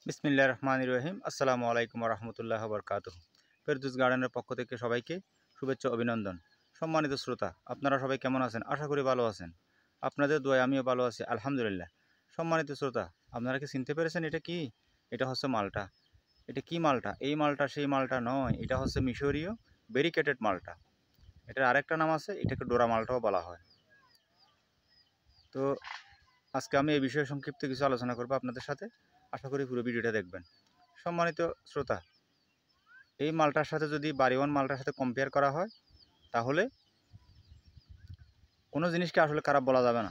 বিসমিল্লাহির রহমানির রহিম। আসসালামু আলাইকুম ওয়া রাহমাতুল্লাহি ওয়া বারাকাতুহু। ফেরদৌস গার্ডেনের পক্ষ থেকে সবাইকে শুভেচ্ছা ও অভিনন্দন। সম্মানিত শ্রোতা, আপনারা সবাই কেমন আছেন? আশা করি ভালো আছেন। আপনাদের দোয়ায় আমিও ভালো আছি, আলহামদুলিল্লাহ। সম্মানিত শ্রোতা, আপনারা কি চিনতে পেরেছেন এটা কি? এটা হচ্ছে মালটা। এটা কি মালটা? এই মালটা সেই মালটা নয়, এটা হচ্ছে মিশরীয় ভেরিকেটেড মালটা। এটার আরেকটা নাম আছে, এটাকে ডোরা মালটাও বলা হয়। তো আজকে আমি এই বিষয়ে সংক্ষিপ্ত কিছু আলোচনা করব আপনাদের সাথে। আশা করি পুরো ভিডিওটা দেখবেন। সম্মানিত শ্রোতা, এই মালটার সাথে যদি বাড়িওয়ান মালটার সাথে কম্পেয়ার করা হয়, তাহলে কোনো জিনিসকে আসলে খারাপ বলা যাবে না।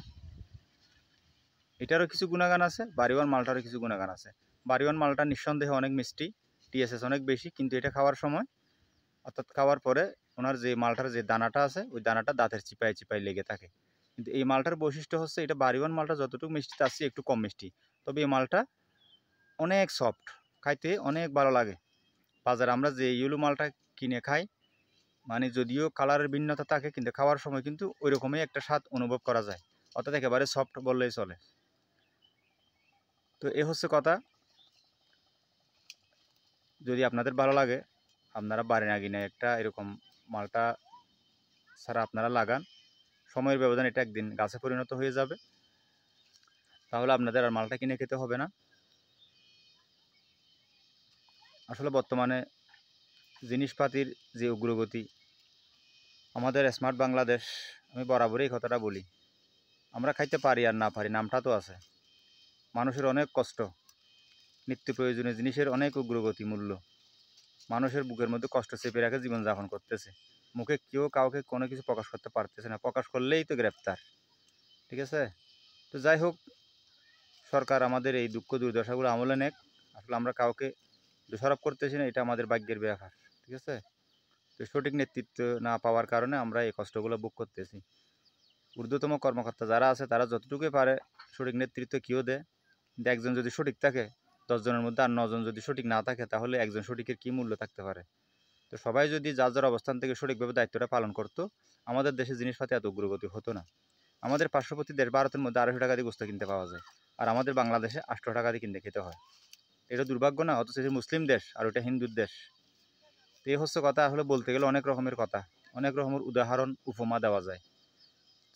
এটারও কিছু গুণাগান আছে, বাড়িওয়ান মালটারও কিছু গুণাগান আছে। বাড়িওয়ান মালটা নিঃসন্দেহে অনেক মিষ্টি, টিএসএস অনেক বেশি, কিন্তু এটা খাওয়ার সময় অর্থাৎ খাওয়ার পরে ওনার যে মালটার যে দানাটা আছে, ওই দানাটা দাঁতের চিপায় চিপায় লেগে থাকে। কিন্তু এই মালটার বৈশিষ্ট্য হচ্ছে, এটা বাড়িওয়ান মালটা যতটুকু মিষ্টি তার চেয়ে একটু কম মিষ্টি। তবে এই মালটা অনেক সফট, খাইতে অনেক ভালো লাগে। বাজারে আমরা যে ইউলু মালটা কিনে খাই, মানে যদিও কালারের ভিন্নতা থাকে, কিন্তু খাওয়ার সময় কিন্তু ওই রকমই একটা স্বাদ অনুভব করা যায়, অর্থাৎ একেবারে সফট বললেই চলে। তো এ হচ্ছে কথা। যদি আপনাদের ভালো লাগে, আপনারা বাড়ি না কিনে একটা এরকম মালটা ছাড়া আপনারা লাগান। সময়ের ব্যবধান এটা একদিন গাছে পরিণত হয়ে যাবে, তাহলে আপনাদের আর মালটা কিনে খেতে হবে না। আসলে বর্তমানে জিনিসপাতির যে অগ্রগতি, আমাদের স্মার্ট বাংলাদেশ, আমি বরাবরই এই কথাটা বলি, আমরা খাইতে পারি আর না পারি, নামটা তো আছে। মানুষের অনেক কষ্ট, নিত্য প্রয়োজনীয় জিনিসের অনেক অগ্রগতি মূল্য, মানুষের বুকের মধ্যে কষ্ট চেপে রেখে জীবনযাপন করতেছে। মুখে কেউ কাউকে কোনো কিছু প্রকাশ করতে পারতেছে না, প্রকাশ করলেই তো গ্রেপ্তার। ঠিক আছে? তো যাই হোক, সরকার আমাদের এই দুঃখ দুর্দশাগুলো আমলে নেক। আসলে আমরা কাউকে দোষারোপ করতেছি না, এটা আমাদের ভাগ্যের ব্যাপার। ঠিক আছে? তো সঠিক নেতৃত্ব না পাওয়ার কারণে আমরা এই কষ্টগুলো ভোগ করতেছি। ঊর্ধ্বতম কর্মকর্তা যারা আছে, তারা যতটুকুই পারে সঠিক নেতৃত্ব কেউ দেয়। কিন্তু একজন যদি সঠিক থাকে, 10 জনের মধ্যে আর 9 জন যদি সঠিক না থাকে, তাহলে একজন সঠিকের কী মূল্য থাকতে পারে? তো সবাই যদি যার যার অবস্থান থেকে সঠিকভাবে দায়িত্বটা পালন করতো, আমাদের দেশে জিনিসপাতি এত অগ্রগতি হতো না। আমাদের পার্শ্ববর্তী দেশ ভারতের মধ্যে 250 টাকা দিয়ে গোস্ত কিনতে পাওয়া যায়, আর আমাদের বাংলাদেশে 800 টাকা দিয়ে কিনতে খেতে হয়। এটা দুর্ভাগ্য না? অথচ এটা মুসলিম দেশ আর ওটা হিন্দুর দেশ। তো এই হচ্ছে কথা। আসলে বলতে গেলে অনেক রকমের কথা, অনেক রকমের উদাহরণ উপমা দেওয়া যায়।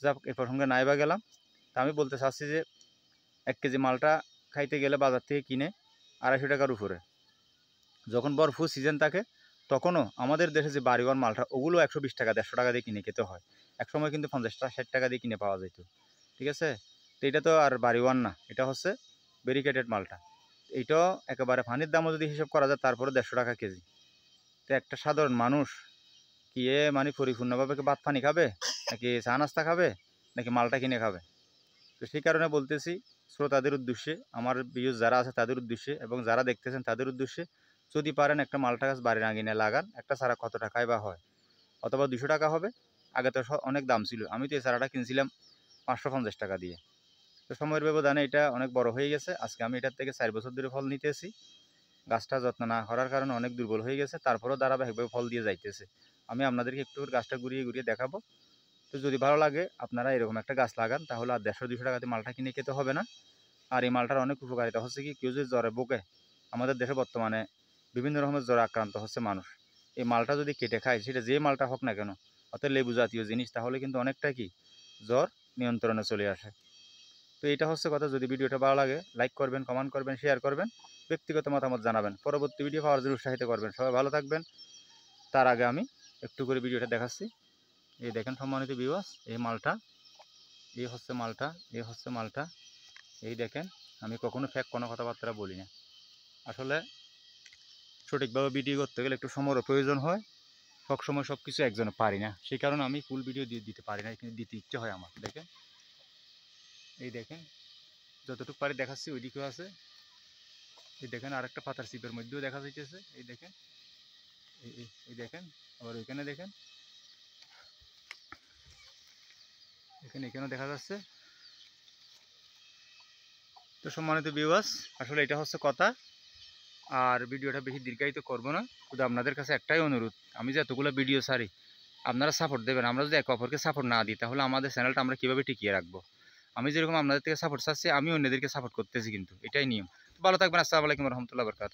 যাক, এ প্রসঙ্গে নাই বা গেলাম। তা আমি বলতে চাচ্ছি যে 1 কেজি মালটা খাইতে গেলে বাজার থেকে কিনে 250 টাকার উপরে। যখন বরফুর সিজন থাকে, তখনও আমাদের দেশে যে বাড়িওয়ান মালটা, ওগুলো 120 টাকা 150 টাকা দিয়ে কিনে খেতে হয়। একসময় কিন্তু 50-60 টাকা দিয়ে কিনে পাওয়া যেত। ঠিক আছে? তো এটা তো আর বাড়িওয়ান না, এটা হচ্ছে ব্যারিকেটেড মালটা। এইটাও একেবারে পানির দামও যদি হিসাব করা যায়, তারপরে 150 টাকা কেজি। তো একটা সাধারণ মানুষ কি মানে পরিপূর্ণভাবে কি ভাত পানি খাবে, নাকি চা নাস্তা খাবে, নাকি মালটা কিনে খাবে? তো সেই কারণে বলতেছি শ্রোতাদের উদ্দেশ্যে, আমার ভিউজ যারা আছে তাদের উদ্দেশ্যে, এবং যারা দেখতেছেন তাদের উদ্দেশ্যে, যদি পারেন একটা মালটা গাছ বাড়ির আঙিনে লাগান। একটা চারা কত টাকায় বা হয়? অথবা 200 টাকা হবে। আগে তো অনেক দাম ছিল, আমি তো এই চারাটা কিনছিলাম 550 টাকা দিয়ে। তো সময়ের ব্যবধানে এটা অনেক বড় হয়ে গেছে। আজকে আমি এটার থেকে 4 বছর ধরে ফল নিতেছি। গাছটা যত্ন না করার কারণে অনেক দুর্বল হয়ে গেছে, তারপরেও ধারাবাহিকভাবে ফল দিয়ে যাইতেছে। আমি আপনাদেরকে একটু গাছটা ঘুরিয়ে ঘুরিয়ে দেখাবো। তো যদি ভালো লাগে, আপনারা এরকম একটা গাছ লাগান, তাহলে আর 150-200 টাকাতে মালটা কিনে খেতে হবে না। আর এই মালটার অনেক উপকারিতা হচ্ছে কি, কেউ যদি জ্বরে ভোগে, আমাদের দেশে বর্তমানে বিভিন্ন রকমের জ্বরে আক্রান্ত হচ্ছে মানুষ, এই মালটা যদি কেটে খায়, সেটা যে মালটা হোক না কেন, অর্থাৎ লেবু জাতীয় জিনিস, তাহলে কিন্তু অনেকটা কি জ্বর নিয়ন্ত্রণে চলে আসে। তো এটা হচ্ছে কথা। যদি ভিডিওটা ভালো লাগে, লাইক করবেন, কমেন্ট করবেন, শেয়ার করবেন, ব্যক্তিগত মতামত জানাবেন, পরবর্তী ভিডিও পাওয়ার জন্য উৎসাহিত করবেন। সবাই ভালো থাকবেন। তার আগে আমি একটু করে ভিডিওটা দেখাচ্ছি। এই দেখেন সম্মানিত ভিউয়ার্স, এই মালটা, এই হচ্ছে মালটা, এই হচ্ছে মালটা। এই দেখেন, আমি কখনো ফেক কোনো কথাবার্তা বলি না। আসলে সঠিকভাবে ভিডিও করতে গেলে একটু সময়ের প্রয়োজন হয়। সবসময় সব কিছু একজনে পারি না, সেই কারণে আমি ফুল ভিডিও দিয়ে দিতে পারি না, কিন্তু দিতে ইচ্ছে হয় আমার। দেখেন, এই দেখেন, যতটুকু পারি দেখাচ্ছি। ওইদিকেও আছে, এই দেখেন, আর একটা পাতার চিপের মধ্যেও দেখা যাইতেছে। এই দেখেন, এই দেখেন, আবার ওইখানে দেখেন, এখানেও দেখা যাচ্ছে। তো সম্মানিত ভিউয়ার্স, আসলে এটা হচ্ছে কথা। আর ভিডিওটা বেশি দীর্ঘায়িত করবো না, শুধু আপনাদের কাছে একটাই অনুরোধ, আমি যে এতগুলো ভিডিও ছাড়ি, আপনারা সাপোর্ট দেবেন। আমরা যদি একে অপরকে সাপোর্ট না দিই, তাহলে আমাদের চ্যানেলটা আমরা কীভাবে টিকিয়ে রাখবো? আমি যেরকম আপনাদের থেকে সাপোর্ট চাচ্ছি, আমি অন্যদেরকে সাপোর্ট করতেছি, কিন্তু এটাই নিয়ম। ভালো থাকবেন। আসসালামু আলাইকুম রহমতুল্লাহ বরকাত।